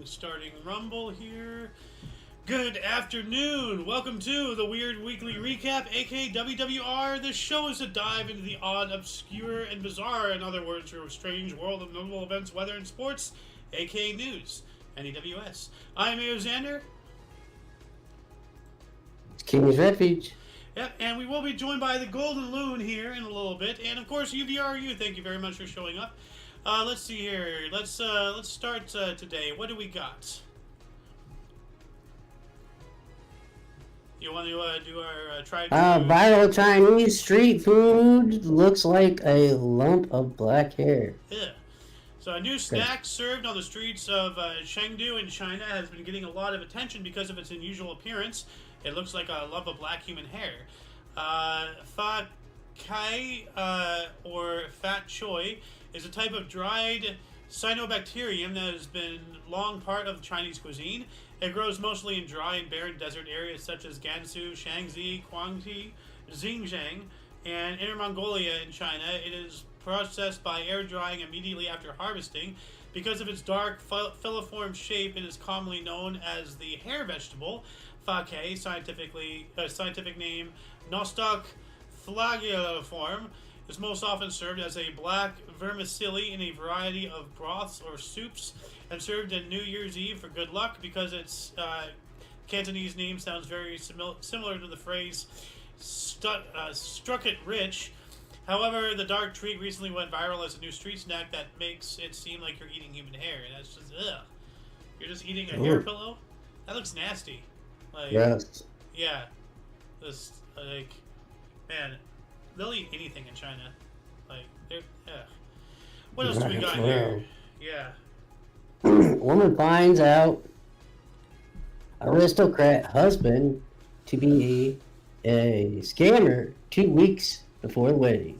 Starting Rumble here. Good afternoon. Welcome to the Weird Weekly Recap AKA WWR. This show is a dive into the odd, obscure, and bizarre, in other words, your strange world of notable events, weather, and sports, AKA news, NEWS. I'm Mayo Xander. It's King's Refuge. Yep, and we will be joined by the Golden Loon here in a little bit, and of course UVRU. Thank you very much for showing up. Let's see here. Let's start today. What do we got? You want to do our try? Viral Chinese street food looks like a lump of black hair. Yeah. So a new snack served on the streets of Chengdu in China has been getting a lot of attention because of its unusual appearance. It looks like a lump of black human hair. Fa Kai or fat choy is a type of dried cyanobacterium that has been long part of Chinese cuisine. It grows mostly in dry and barren desert areas such as Gansu, Shaanxi, Guangxi, Xinjiang, and Inner Mongolia in China. It is processed by air drying immediately after harvesting. Because of its dark filiform shape, it is commonly known as the hair vegetable. Fa-Kei, scientific name Nostoc flagelliform, is most often served as a black vermicelli in a variety of broths or soups, and served on New Year's Eve for good luck because its Cantonese name sounds very similar to the phrase struck it rich. However, the dark treat recently went viral as a new street snack that makes it seem like you're eating human hair, and that's just, ugh. You're just eating a hair pillow? That looks nasty. Like, yes. Yeah. This, like, man, they'll eat anything in China. Like, they're, ugh. What else do we got here? Yeah. Woman finds out aristocrat husband to be a scammer 2 weeks before the wedding.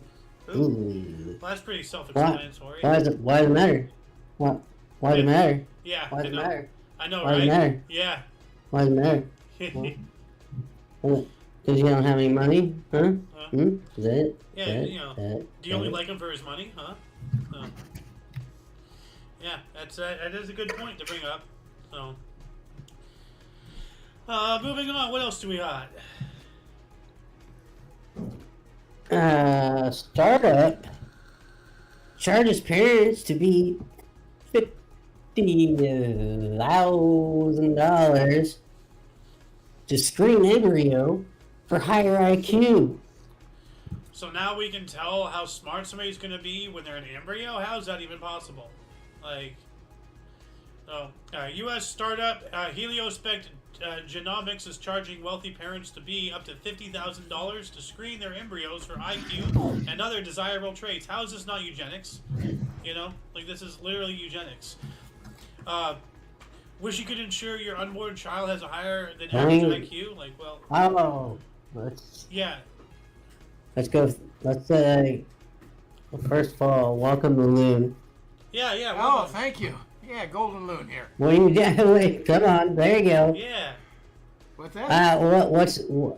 Ooh. Well, that's pretty self-explanatory. Why does it matter? Why does it matter? Yeah. Why does it matter? I know, why right? Does it matter? Yeah. Why does it matter? Because you don't have any money? Huh? Is that it? Yeah, do you only like him for his money? Huh? So, yeah, that is a good point to bring up. So, moving on, what else do we got? Startup charges parents to be $50,000 to screen embryo for higher IQ. So now we can tell how smart somebody's going to be when they're an embryo? How is that even possible? Like, U.S. startup Heliospect Genomics is charging wealthy parents to be up to $50,000 to screen their embryos for IQ and other desirable traits. How is this not eugenics? You know, like this is literally eugenics. Wish you could ensure your unborn child has a higher than average IQ. Like, well. Oh, let's go. Let's say, well, first of all, welcome to Loon. Yeah. Oh, thank you. Yeah, Golden Loon here. Wait, come on, there you go. Yeah. What's that?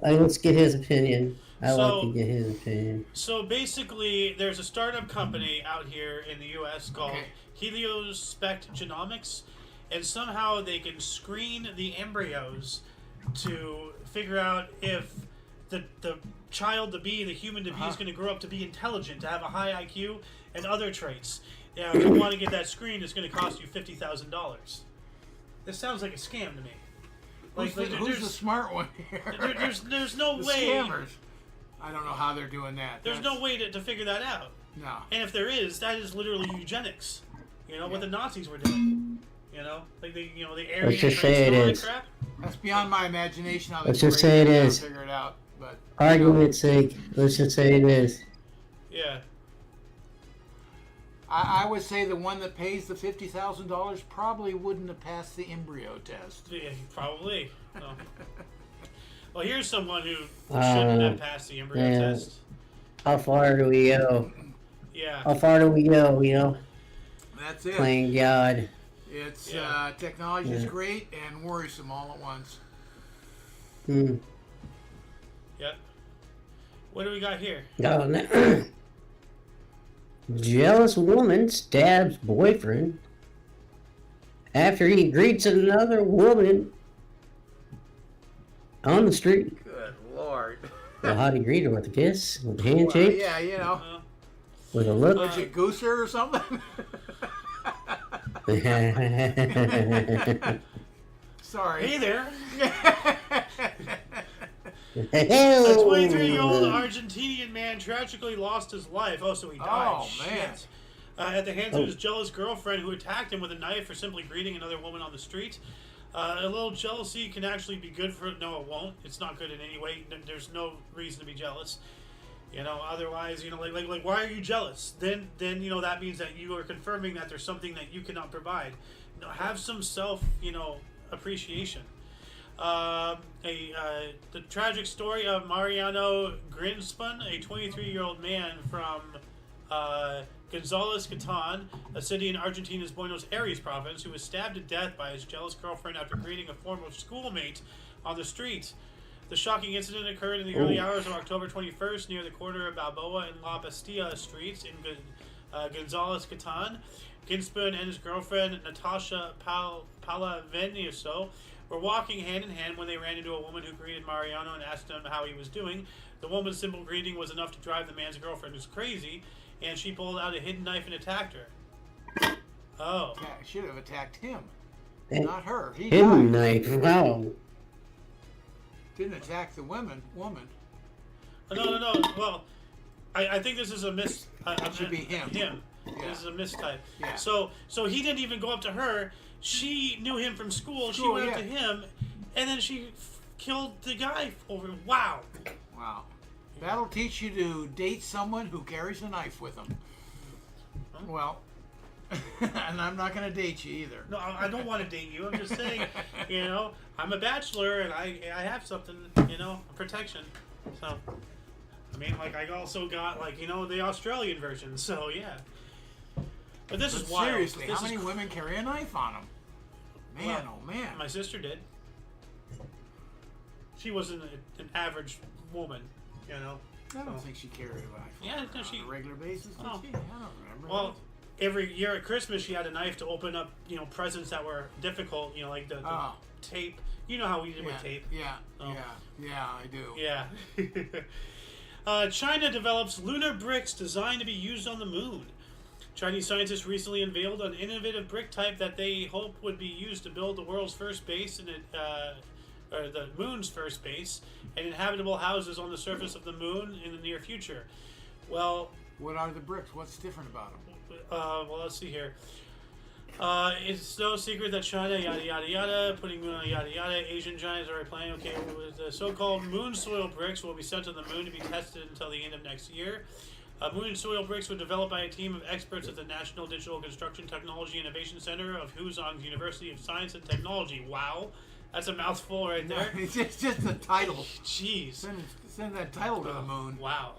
Let's get his opinion. I'd like to get his opinion. So basically, there's a startup company out here in the U.S. called Heliospect Genomics, and somehow they can screen the embryos to figure out if the child to be, the human to be, is going to grow up to be intelligent, to have a high IQ, and other traits. Now, if you want to get that screened, it's going to cost you $50,000. This sounds like a scam to me. Like, who's the smart one here? There's no the way. Scammers. I don't know how they're doing that. There's no way to figure that out. No. And if there is, that is literally eugenics. You know what the Nazis were doing. You know, like the Aryan Let's just say it is. Crap. That's beyond my imagination. How let's just say it is. Figure it out, but argument's sake, let's just say it is. Yeah. I would say the one that pays the $50,000 probably wouldn't have passed the embryo test. Yeah, probably. Oh. Well, here's someone who shouldn't have passed the embryo test. How far do we go? Yeah. How far do we go? You know. That's it. Playing God. It's technology is great and worrisome all at once. Yep. What do we got here? Jealous woman stabs boyfriend after he greets another woman on the street. Good Lord. Well, how'd he greet her? With a kiss? With a handshake? Well, yeah, you know. With a look? Would you goose her or something? Sorry. Hey there. A A 23-year-old Argentinian man tragically lost his life. Oh, so he died. Oh, man. Shit. At the hands of his jealous girlfriend who attacked him with a knife for simply greeting another woman on the street. A little jealousy can actually be good for... No, it won't. It's not good in any way. There's no reason to be jealous. You know, otherwise, you know, like why are you jealous? Then, you know, that means that you are confirming that there's something that you cannot provide. You know, have some self, you know, appreciation. The tragic story of Mariano Grinspan, a 23-year-old man from Gonzales Catan, a city in Argentina's Buenos Aires province, who was stabbed to death by his jealous girlfriend after greeting a former schoolmate on the street. The shocking incident occurred in the early hours of October 21st near the corner of Balboa and La Bastilla streets in Gonzales Catan. Ginsburg and his girlfriend, Natasha Palaveniuso, were walking hand in hand when they ran into a woman who greeted Mariano and asked him how he was doing. The woman's simple greeting was enough to drive the man's girlfriend crazy, and she pulled out a hidden knife and attacked her. Oh. Yeah, should have attacked him, not her. He hidden died. knife. Wow. Didn't attack the woman. No. Well, I think this is a miss. It should be him. Him. Yeah. This is a mistype. Yeah. So he didn't even go up to her. She knew him from school. She went up to him, and then she killed the guy over. Wow. Wow. That'll teach you to date someone who carries a knife with them. Well, and I'm not going to date you either. No, I don't want to date you. I'm just saying, you know, I'm a bachelor and I have something, you know, protection. So, I mean, like, I also got, like, you know, the Australian version. So, yeah. But this is wild. Seriously, This how many is women carry a knife on them? Man, Well, oh man. My sister did. She wasn't an average woman, you know. I don't think she carried a knife Yeah, on, no, she- on a regular basis, did Oh. she? I don't remember. Well, every year at Christmas, she had a knife to open up, you know, presents that were difficult, you know, like the tape. You know how we did with tape. Yeah, Oh. yeah, I do. Yeah. China develops lunar bricks designed to be used on the moon. Chinese scientists recently unveiled an innovative brick type that they hope would be used to build the world's first base or the moon's first base and inhabitable houses on the surface of the moon in the near future. Well, What are the bricks? What's different about them? well, let's see here. It's no secret that China, yada yada yada, putting moon on yada yada. Asian giants are planning. Okay, the so-called moon soil bricks will be sent to the moon to be tested until the end of next year. Moon soil bricks were developed by a team of experts at the National Digital Construction Technology Innovation Center of Huzhong's University of Science and Technology. Wow, that's a mouthful right there. It's just the title. Jeez. Send that title to the moon. Wow,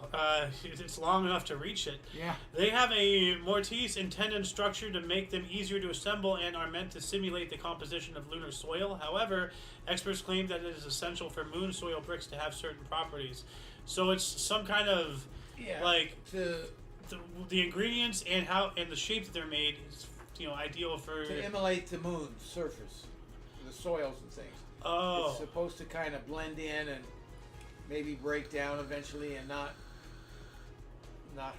it's long enough to reach it. Yeah. They have a mortise and tendon structure to make them easier to assemble and are meant to simulate the composition of lunar soil. However, experts claim that it is essential for moon soil bricks to have certain properties. So it's some kind of like the ingredients and the shape that they're made is, you know, ideal for to emulate the moon's surface, the soils and things. Oh. It's supposed to kind of blend in and maybe break down eventually and not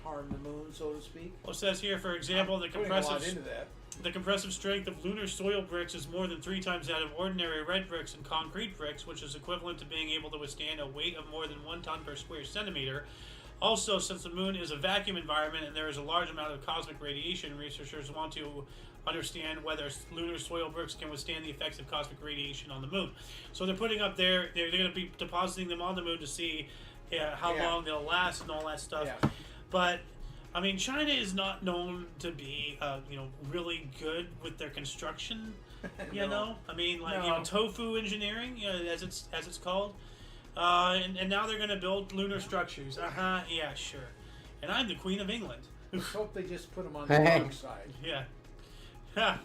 harm the moon, so to speak. Well, it says here, for example, the Putting a lot into that. The compressive strength of lunar soil bricks is more than 3 times that of ordinary red bricks and concrete bricks, which is equivalent to being able to withstand a weight of more than 1 ton per square centimeter. Also, since the moon is a vacuum environment and there is a large amount of cosmic radiation, researchers want to understand whether lunar soil bricks can withstand the effects of cosmic radiation on the moon. So they're putting up they're going to be depositing them on the moon to see how long they'll last and all that stuff. Yeah. But I mean, China is not known to be, you know, really good with their construction. You know, I mean, like you know, tofu engineering, you know, as it's called. And now they're going to build lunar structures. Yeah, sure. And I'm the Queen of England. Let's hope they just put them on the wrong side. Yeah. Ha.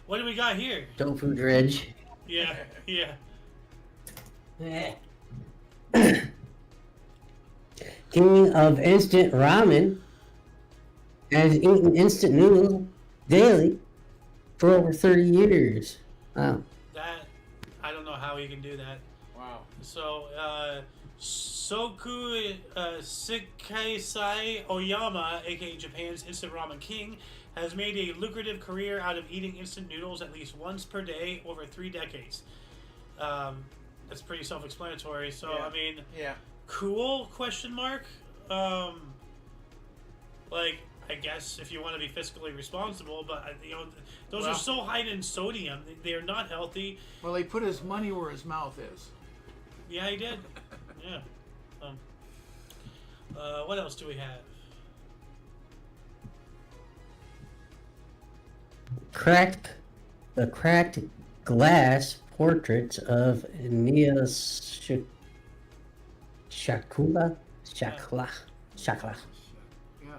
What do we got here? Tofu dredge. Yeah, yeah. King of instant ramen has eaten instant noodles daily for over 30 years. Wow. That, I don't know how he can do that. Wow. So, Soku Sikaisai Oyama, aka Japan's instant ramen king, has made a lucrative career out of eating instant noodles at least once per day over 3 decades. That's pretty self-explanatory. So, Yeah. I mean, Yeah. cool, question mark. Like, I guess if you want to be fiscally responsible, but, you know, those are so high in sodium. They are not healthy. Well, he put his money where his mouth is. Yeah, he did. Yeah. What else do we have? The cracked glass portraits of Nia Shakula? Shakla. Yeah.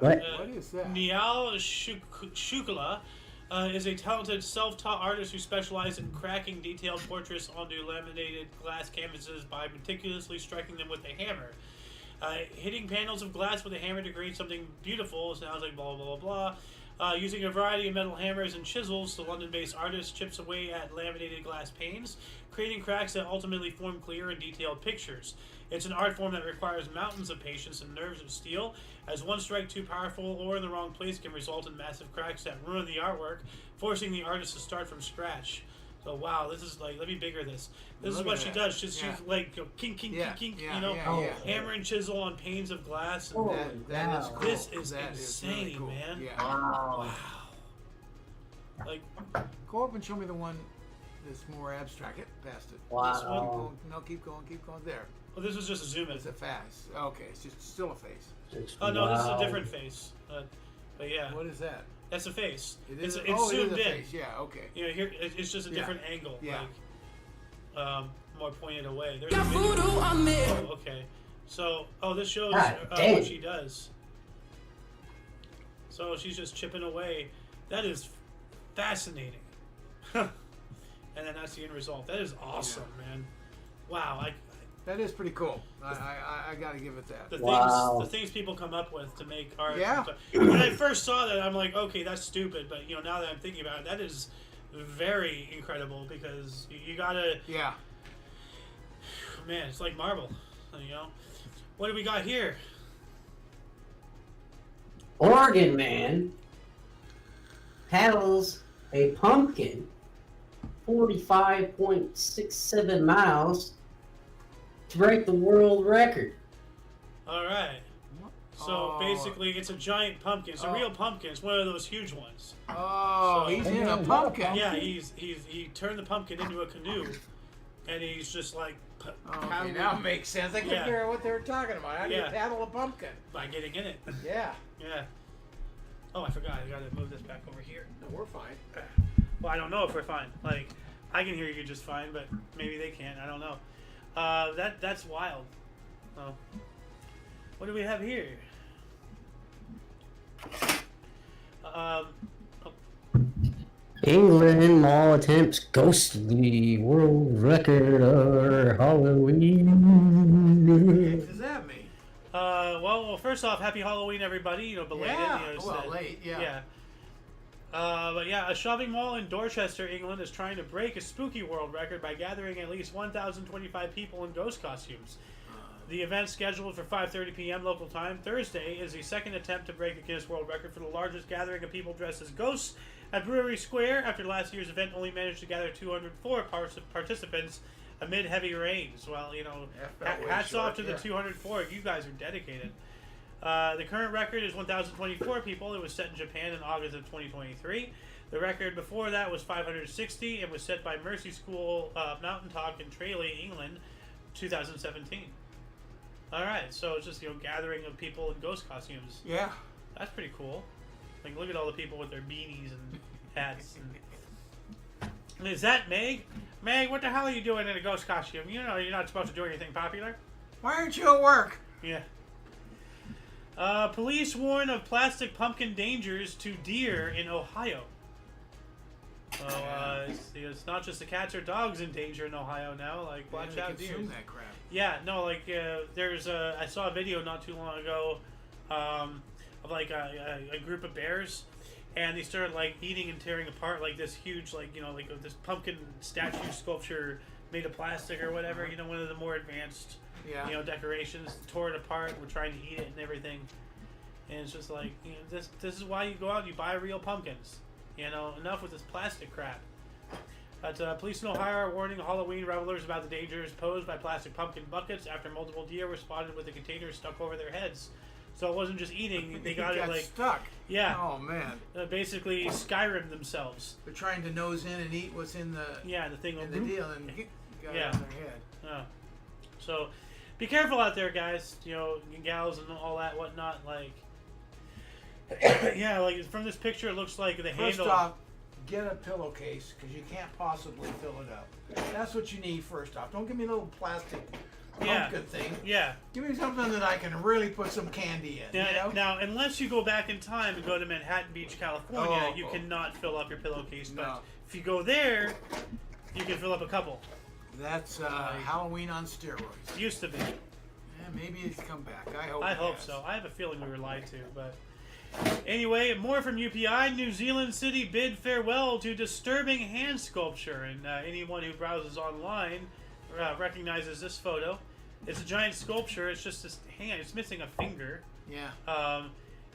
What? What is that? Niall Shukla is a talented self-taught artist who specializes in cracking detailed portraits onto laminated glass canvases by meticulously striking them with a hammer. Hitting panels of glass with a hammer to create something beautiful sounds like blah, blah, blah, blah. Using a variety of metal hammers and chisels, the London-based artist chips away at laminated glass panes, creating cracks that ultimately form clear and detailed pictures. It's an art form that requires mountains of patience and nerves of steel, as one strike too powerful or in the wrong place can result in massive cracks that ruin the artwork, forcing the artist to start from scratch. So wow, this is like, let me bigger this. This is Look what at she that. does. She's Yeah. like, kink, kink, Yeah, kink, yeah, you know, yeah, yeah. hammer and chisel on panes of glass. And Oh, That is wow. cool. This is That insane, really cool. man. Yeah. Wow. Like, Go up and show me the one that's more abstract. Get past it. Wow. No, keep going. There. well, this was just a zoom in. It's a face. Okay, it's just still a face. Oh no, this is a Wow. different face. But yeah, What is that? that's a face. It It's is. it's Oh, it zoomed is a in. face. Yeah. Okay. You know, here it's just a Yeah. different angle. Yeah. Like, more pointed away. There's a Got video. voodoo on me. Oh, okay. So, this shows God damn. what she does. So she's just chipping away. That is fascinating. And then that's the end result. That is awesome, man. Wow. That is pretty cool. I gotta give it that. Wow. The things people come up with to make art. Yeah. When I first saw that, I'm like, okay, that's stupid. But you know, now that I'm thinking about it, that is very incredible because you gotta. Yeah. Man, it's like marble. You know, what do we got here? Oregon man paddles a pumpkin 45.67 miles to break the world record. All right. So Oh. basically, it's a giant pumpkin. It's a real pumpkin. It's one of those huge ones. Oh, So- he's in a pumpkin. Yeah, he turned the pumpkin into a canoe, and he's just like Okay, pounding now it makes sense. I couldn't Yeah. figure out what they were talking about. How do you Yeah. paddle a pumpkin? by getting in it. Yeah. Yeah. Oh, I forgot. I gotta move this back over here. No, we're fine. Well, I don't know if we're fine. Like, I can hear you just fine, but maybe they can't. I don't know. That's wild. Oh. What do we have here? England mall attempts ghostly world record of Halloween. What does that mean? Well, first off, happy Halloween, everybody. You know, belated. Yeah. You know, Well, so- late. Yeah. Yeah. But yeah, a shopping mall in Dorchester, England is trying to break a spooky world record by gathering at least 1,025 people in ghost costumes. The event, scheduled for 5:30 p.m. local time Thursday, is the second attempt to break a Guinness World Record for the largest gathering of people dressed as ghosts at Brewery Square, after last year's event only managed to gather 204 participants amid heavy rains. Well, you know, That felt way hats off short, to the yeah. 204. You guys are dedicated. The current record is 1,024 people. It was set in Japan in August of 2023. The record before that was 560 and was set by Mercy School Mountain Talk in Tralee, England, 2017. All right, so it's just, you know, gathering of people in ghost costumes. Yeah. That's pretty cool. Like, look at all the people with their beanies and hats. And is that Meg? Meg, what the hell are you doing in a ghost costume? You know, you're not supposed to do anything popular. Why aren't you at work? Yeah. Police warn of plastic pumpkin dangers to deer in Ohio. So, it's not just the cats or dogs in danger in Ohio now. Like, watch They out, consume deers. that crap. Yeah, no, like, there's I saw a video not too long ago of like a group of bears, and they started like eating and tearing apart like this huge like this pumpkin statue sculpture made of plastic or whatever. One of the more advanced decorations. Tore it apart. We're trying to eat it and everything. And it's just like this is why you go out and you buy real pumpkins. Enough with this plastic crap. But police in Ohio are warning Halloween revelers about the dangers posed by plastic pumpkin buckets after multiple deer were spotted with the containers stuck over their heads. So it wasn't just eating; they got it like stuck. Yeah. Oh man. Basically, Skyrim themselves. They're trying to nose in and eat what's in the the thing in the deal and got it on their head. So, be careful out there, guys. Gals and all that whatnot. Like, like from this picture, it looks like the handle. First off, get a pillowcase because you can't possibly fill it up. That's what you need first off. Don't give me a little plastic pumpkin thing. Yeah. Give me something that I can really put some candy in. Now, unless you go back in time and go to Manhattan Beach, California, you cannot fill up your pillowcase. But if you go there, you can fill up a couple. That's Halloween on steroids. Used to be. Yeah, maybe it's come back. I hope so. I have a feeling we were lied to, but... Anyway, more from UPI. New Zealand City bid farewell to disturbing hand sculpture. And anyone who browses online recognizes this photo. It's a giant sculpture. It's just this hand. It's missing a finger. Yeah.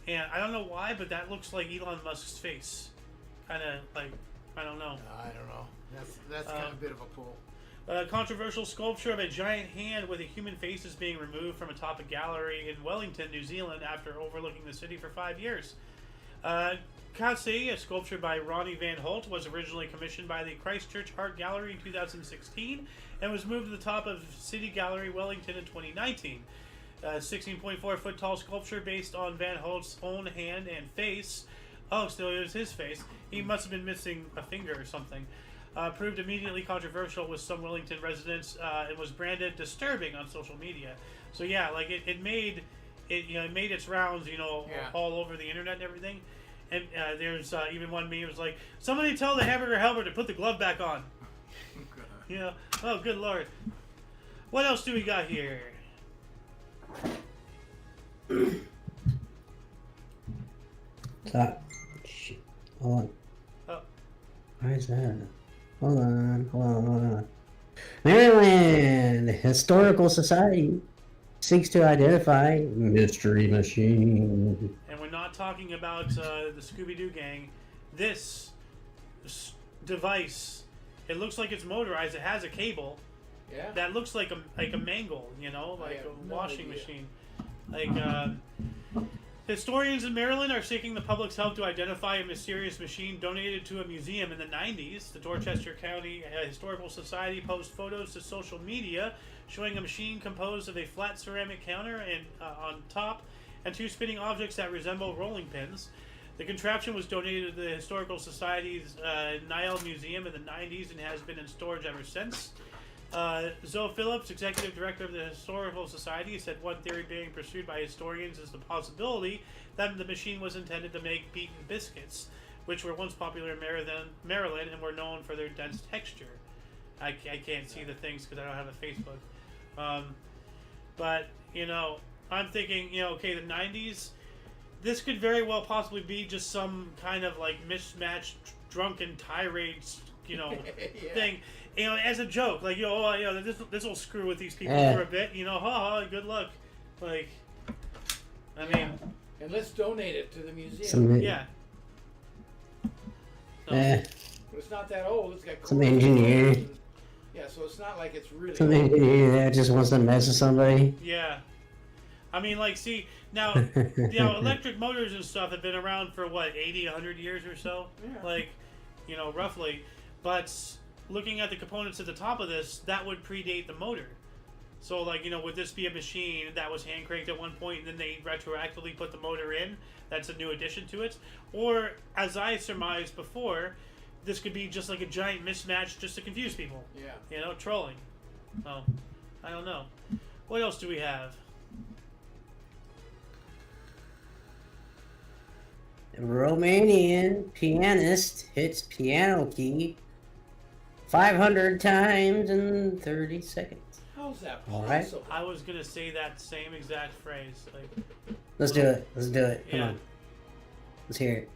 And I don't know why, but that looks like Elon Musk's face. Kind of like, I don't know. I don't know. That's kind of a bit of a pull. A controversial sculpture of a giant hand with a human face is being removed from atop a gallery in Wellington, New Zealand, after overlooking the city for 5 years. Kasi, a sculpture by Ronnie Van Holt, was originally commissioned by the Christchurch Art Gallery in 2016 and was moved to the top of City Gallery, Wellington in 2019. 16.4 foot tall sculpture based on Van Holt's own hand and face. Oh, so it was his face. He must have been missing a finger or something. Proved immediately controversial with some Wellington residents. It was branded disturbing on social media. So yeah, like it made its rounds, all over the internet and everything. And there's even one meme was like, somebody tell the hamburger helper to put the glove back on. Oh good lord. What else do we got here? Stop. Shit. Hold on. Oh. Why is that? Hold on. Maryland Historical Society seeks to identify mystery machine. And we're not talking about the Scooby-Doo gang. This device, it looks like it's motorized. It has a cable. Yeah. That looks like a mangle, like a washing machine. Like historians in Maryland are seeking the public's help to identify a mysterious machine donated to a museum in the 90s. The Dorchester County Historical Society posted photos to social media showing a machine composed of a flat ceramic counter and on top and two spinning objects that resemble rolling pins. The contraption was donated to the Historical Society's Nile Museum in the 90s and has been in storage ever since. Zoe Phillips, executive director of the Historical Society, said one theory being pursued by historians is the possibility that the machine was intended to make beaten biscuits, which were once popular in Maryland and were known for their dense texture. I can't see the things because I don't have a Facebook. But, I'm thinking, okay, the 90s, this could very well possibly be just some kind of like mismatched drunken tirades, yeah. thing. As a joke, like, this will screw with these people for a bit, good luck. Like, I mean... And let's donate it to the museum. Yeah. But it's not that old. It's got some engineer. Yeah, so it's not like it's really some engineer that just wants to mess with somebody. Yeah. I mean, like, see, now, electric motors and stuff have been around for, 80, 100 years or so? Yeah. Like, roughly. But... looking at the components at the top of this, that would predate the motor. So, like, would this be a machine that was hand cranked at one point and then they retroactively put the motor in? That's a new addition to it. Or, as I surmised before, this could be just like a giant mismatch just to confuse people. Yeah. Trolling. Oh, I don't know. What else do we have? Romanian pianist hits piano key 500 times in 30 seconds. How's that possible? All right. I was going to say that same exact phrase. Like, Let's do it. Come on. Let's hear it.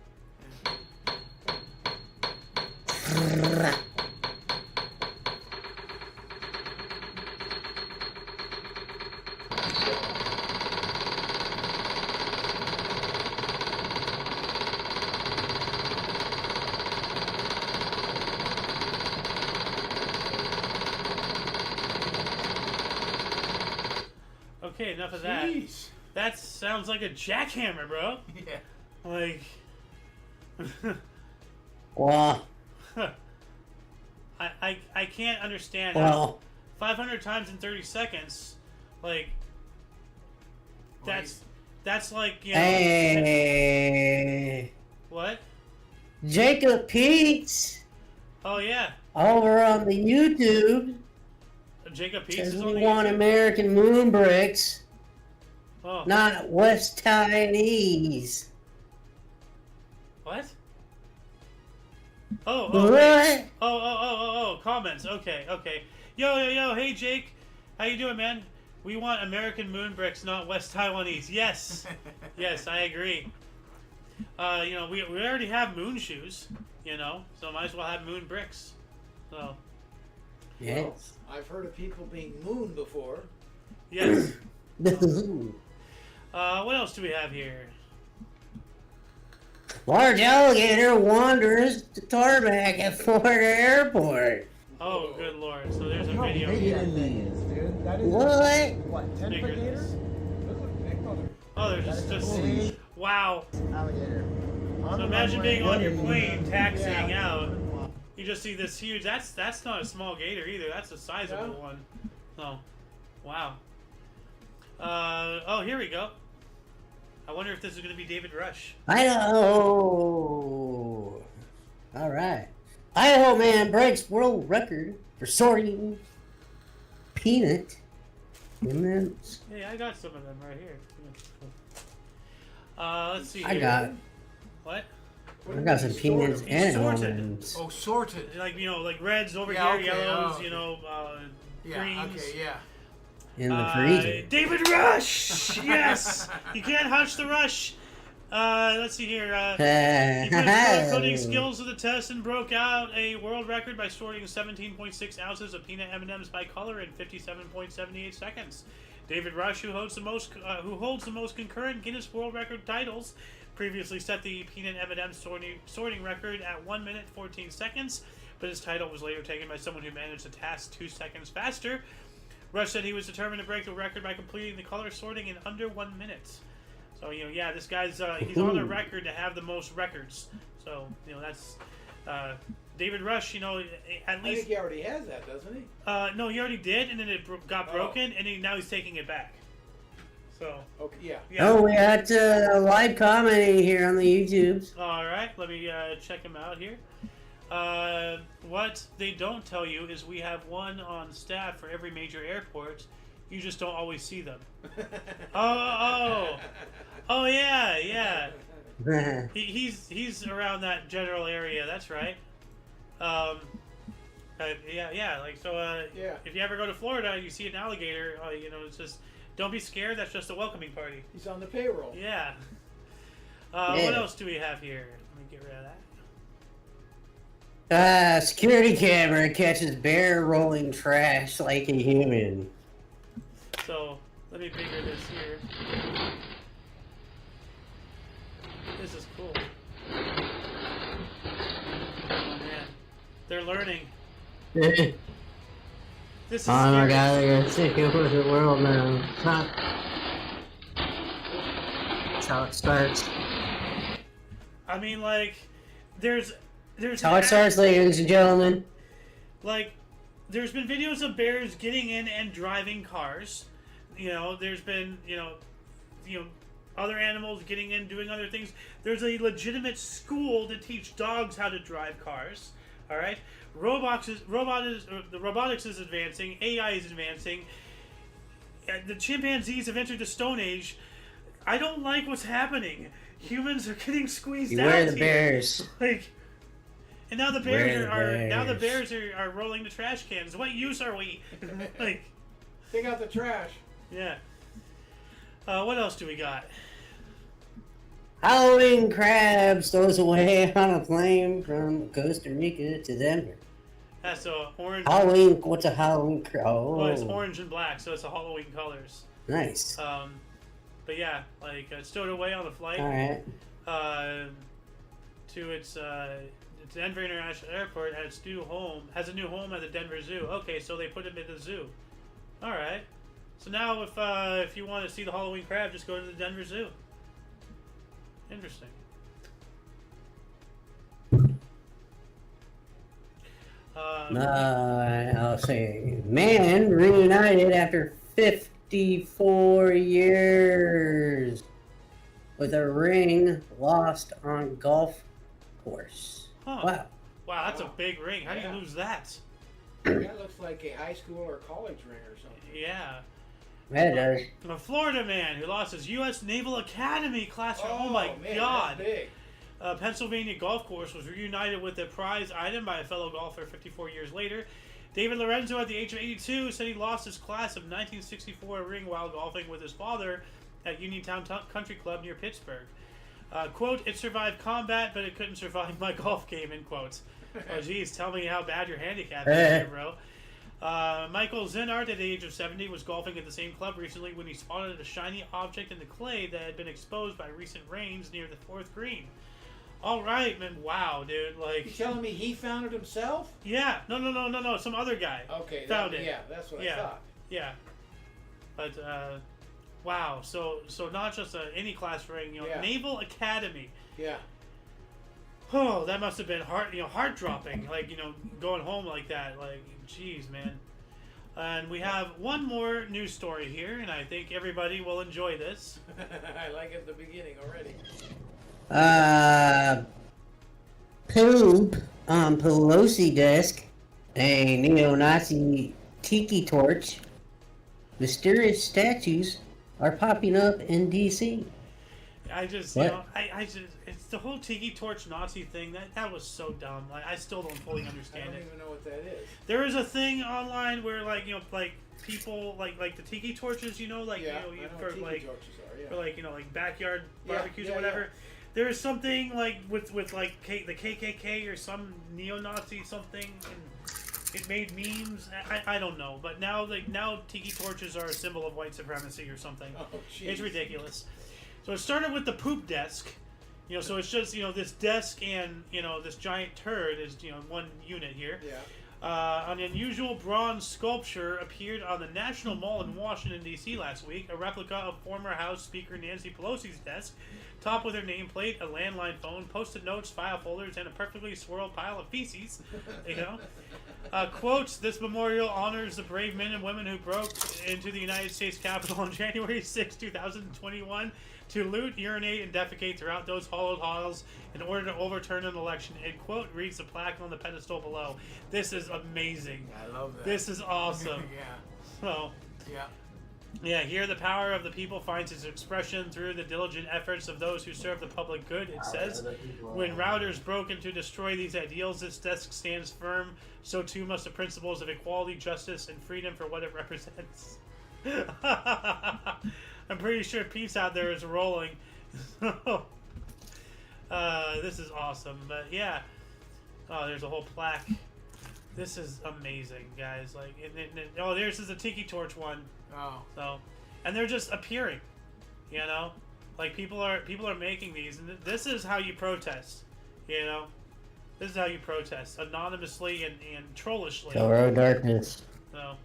Okay, enough of that. Jeez. That sounds like a jackhammer, bro. Yeah. Like, Well, I can't understand how well, 500 times in 30 seconds, like, that's like, you know, hey, what? Jacob Peets Oh yeah, over on the YouTube Jacob Peets says is we on the want YouTube? American moon bricks, Oh, not West Chinese. what? Oh, wait. What? Oh, comments. Okay. Yo, hey Jake, how you doing, man? We want American moon bricks, not West Taiwanese. Yes, yes, I agree. You know, we already have moon shoes, you know, so might as well have moon bricks. So, Yes. I've heard of people being mooned before. yes. What else do we have here? Large alligator wanders the tarmac at Florida Airport. Oh, good lord. So there's a How video big here. that thing is, dude. That is What? 10 Bigger foot than gator? this. Those look big, mother. Oh, there's That is just a big wow. alligator. So imagine being on your plane, taxiing out. You just see this huge. That's not a small gator either. That's a sizable No. one. Oh, wow. Oh, here we go. I wonder if this is going to be David Rush. Idaho. All right. Idaho man breaks world record for sorting peanut M&Ms. Hey, I got some of them right here. Let's see here. I got What? I got some peanuts and Sorted. M&Ms. Oh, sorted. Like, you know, like reds over Yeah, here, okay, yellows, oh, you know, Yeah. greens. Okay. Yeah. in the freezer. David Rush! Yes! You can't hunch the rush. Let's see here. He put his coding skills to the test and broke out a world record by sorting 17.6 ounces of peanut M&Ms by color in 57.78 seconds. David Rush, who holds the most concurrent Guinness World Record titles, previously set the peanut M&M sorting record at 1 minute 14 seconds, but his title was later taken by someone who managed the task 2 seconds faster. Rush said he was determined to break the record by completing the color sorting in under 1 minute. So, you know, yeah, this guy's he's on the record to have the most records. So, you know, that's David Rush. You know, at I least think he already has that, doesn't he? no, he already did, and then it got broken, and now he's taking it back. So, Okay. Yeah. yeah. Oh, we got live commenting here on the YouTubes. All right, let me check him out here. What they don't tell you is we have one on staff for every major airport. You just don't always see them. Oh, yeah. He's around that general area. That's right. Yeah. Like so. Yeah. If you ever go to Florida, and you see an alligator. You know, it's just don't be scared. That's just a welcoming party. He's on the payroll. Yeah. Yeah. What else do we have here? Let me get rid of that. Security camera catches bear rolling trash like a human. So let me bigger this here. This is cool. Oh man, they're learning. This is Oh my scary. god, they're gonna take over the world now. That's how it starts. I mean, like, there's That's how it starts, ladies and gentlemen. like, there's been videos of bears getting in and driving cars. You know, there's been, you know, other animals getting in, doing other things. There's a legitimate school to teach dogs how to drive cars. All right, the robotics is advancing. AI is advancing. The chimpanzees have entered the Stone Age. I don't like what's happening. Humans are getting squeezed out. Beware the here. bears. Like, and now the Beware bears the are bears. are rolling the trash cans. What use are we? Like, Take out the trash. yeah. What else do we got? Halloween crab stows away on a plane from Costa Rica to Denver. Yeah, so orange. Halloween, what's a Halloween crab? Oh, Well, it's orange and black, so it's a Halloween colors. nice. But yeah, like stowed away on the flight Alright. to its Denver International Airport has a new home at the Denver Zoo. Okay, so they put him in the zoo. All right. So now, if you want to see the Halloween crab, just go to the Denver Zoo. Interesting. I'll say, man reunited after 54 years with a ring lost on golf course. Huh. Wow. Wow, that's a big ring. How do you lose that? That looks like a high school or college ring or something. Yeah. That does. A Florida man who lost his U.S. Naval Academy classroom. Oh my man, God. That's big. Pennsylvania golf course was reunited with a prize item by a fellow golfer 54 years later. David Lorenzo, at the age of 82, said he lost his class of 1964 ring while golfing with his father at Uniontown Country Club near Pittsburgh. Quote, it survived combat, but it couldn't survive my golf game, end quote. Oh, geez, tell me how bad your handicap is here, bro. Michael Zinart, at the age of 70, was golfing at the same club recently when he spotted a shiny object in the clay that had been exposed by recent rains near the fourth green. All right, man. Wow, dude. Like, You telling me he found it himself? yeah. No. Some other guy. Okay. Found it. Yeah, that's what I Yeah. thought. Yeah. But, wow. So not just any class ring, Yeah. Naval Academy. Yeah. Oh, that must have been heart dropping. Like, going home like that. Like, jeez, man. And we have one more news story here, and I think everybody will enjoy this. I like it at the beginning already. Poop on Pelosi desk, a neo-Nazi tiki torch. Mysterious statues are popping up in D.C. I just, What? it's the whole tiki torch Nazi thing. That was so dumb. Like, I still don't fully I understand don't it. even know what that is. There is a thing online where, like people, like the tiki torches, Yeah, I know for what tiki like, torches are, yeah. for like backyard Yeah, barbecues yeah, or whatever. There is something like with like the KKK or some neo-Nazi something, and it made memes. I don't know, but now tiki torches are a symbol of white supremacy or something. Oh, jeez. It's ridiculous. So it started with the poop desk. So it's just this desk and this giant turd is one unit here. Yeah. An unusual bronze sculpture appeared on the National Mall in Washington, D.C. last week, a replica of former House Speaker Nancy Pelosi's desk, topped with her nameplate, a landline phone, post-it notes, file folders, and a perfectly swirled pile of feces. Quote, this memorial honors the brave men and women who broke into the United States Capitol on January 6, 2021 to loot, urinate, and defecate throughout those hollowed halls in order to overturn an election, end quote, reads the plaque on the pedestal below. This is amazing. I love that. This is awesome. Yeah. So, yeah, here the power of the people finds its expression through the diligent efforts of those who serve the public good, it says. When routers broke in to destroy these ideals, this desk stands firm, so too must the principles of equality, justice, and freedom for what it represents. I'm pretty sure peace out there is rolling. This is awesome, but yeah. Oh, there's a whole plaque. This is amazing, guys. Like, there's a tiki torch one. Oh. So, and they're just appearing, like people are making these, and this is how you protest, this is how you protest anonymously and trollishly. Hello, darkness. So,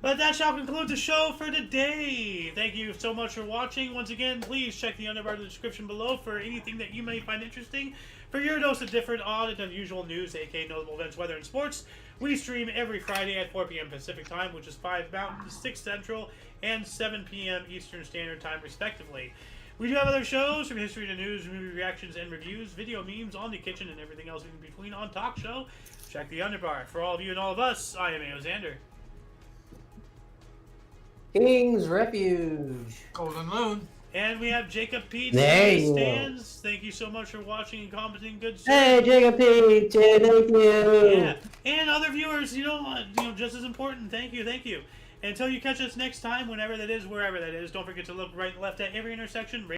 but that shall conclude the show for today. Thank you so much for watching. Once again, please check the underbar of the description below for anything that you may find interesting. For your dose of different, odd, and unusual news, aka notable events, weather, and sports, we stream every Friday at 4 p.m. Pacific Time, which is 5 Mountain, 6 Central, and 7 p.m. Eastern Standard Time, respectively. We do have other shows, from history to news, movie reactions and reviews, video memes, on the kitchen, and everything else in between on Talk Show. Check the underbar. For all of you and all of us, I am A.O. Xander. King's Refuge. Golden Loon. And we have Jacob Pete There in the you go. Stands. Thank you so much for watching and commenting. Good stuff. Hey, Jacob Peach, thank you. Yeah, and other viewers, just as important. Thank you. And until you catch us next time, whenever that is, wherever that is, don't forget to look right and left at every intersection.